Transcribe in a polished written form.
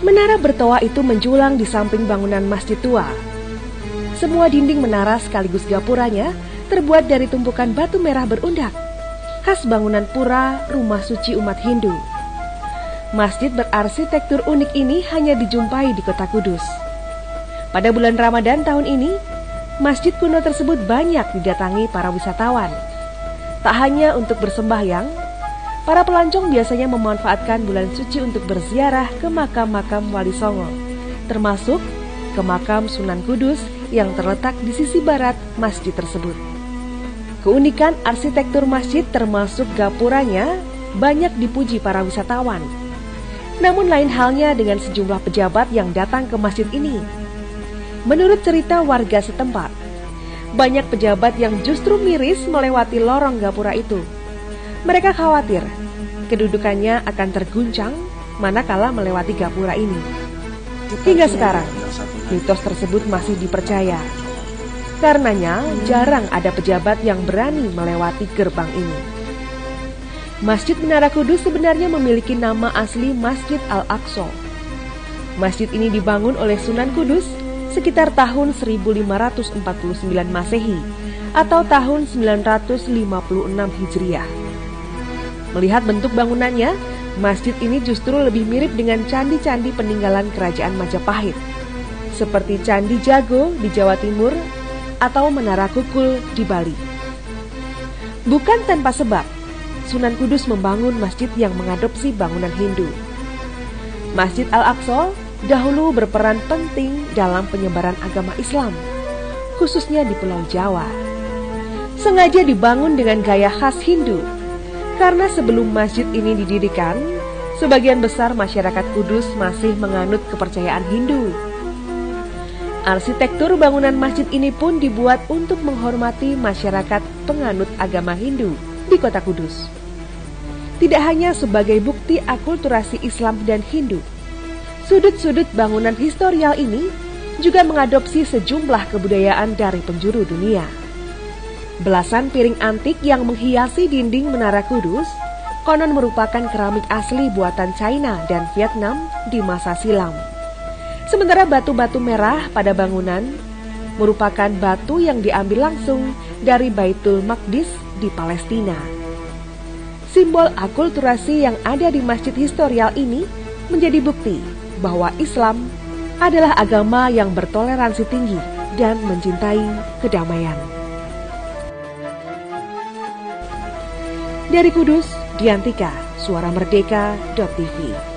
Menara bertoa itu menjulang di samping bangunan masjid tua. Semua dinding menara sekaligus gapuranya terbuat dari tumpukan batu merah berundak, khas bangunan pura rumah suci umat Hindu. Masjid berarsitektur unik ini hanya dijumpai di kota Kudus. Pada bulan Ramadan tahun ini, masjid kuno tersebut banyak didatangi para wisatawan. Tak hanya untuk bersembahyang, para pelancong biasanya memanfaatkan bulan suci untuk berziarah ke makam-makam Wali Songo, termasuk ke makam Sunan Kudus yang terletak di sisi barat masjid tersebut. Keunikan arsitektur masjid termasuk gapuranya banyak dipuji para wisatawan. Namun lain halnya dengan sejumlah pejabat yang datang ke masjid ini. Menurut cerita warga setempat, banyak pejabat yang justru miris melewati lorong gapura itu. Mereka khawatir kedudukannya akan terguncang manakala melewati gapura ini. Hingga sekarang, mitos tersebut masih dipercaya. Karenanya, jarang ada pejabat yang berani melewati gerbang ini. Masjid Menara Kudus sebenarnya memiliki nama asli Masjid Al-Aqsa. Masjid ini dibangun oleh Sunan Kudus sekitar tahun 1549 Masehi atau tahun 956 Hijriah. Melihat bentuk bangunannya, masjid ini justru lebih mirip dengan candi-candi peninggalan kerajaan Majapahit, seperti Candi Jago di Jawa Timur atau Menara Kukul di Bali. Bukan tanpa sebab, Sunan Kudus membangun masjid yang mengadopsi bangunan Hindu. Masjid Al-Aqsa dahulu berperan penting dalam penyebaran agama Islam, khususnya di Pulau Jawa. Sengaja dibangun dengan gaya khas Hindu, karena sebelum masjid ini didirikan, sebagian besar masyarakat Kudus masih menganut kepercayaan Hindu. Arsitektur bangunan masjid ini pun dibuat untuk menghormati masyarakat penganut agama Hindu di kota Kudus. Tidak hanya sebagai bukti akulturasi Islam dan Hindu, sudut-sudut bangunan historial ini juga mengadopsi sejumlah kebudayaan dari penjuru dunia. Belasan piring antik yang menghiasi dinding Menara Kudus konon merupakan keramik asli buatan China dan Vietnam di masa silam. Sementara batu-batu merah pada bangunan merupakan batu yang diambil langsung dari Baitul Maqdis di Palestina. Simbol akulturasi yang ada di masjid historial ini menjadi bukti bahwa Islam adalah agama yang bertoleransi tinggi dan mencintai kedamaian. Dari Kudus, Diantika, Suara Merdeka.tv.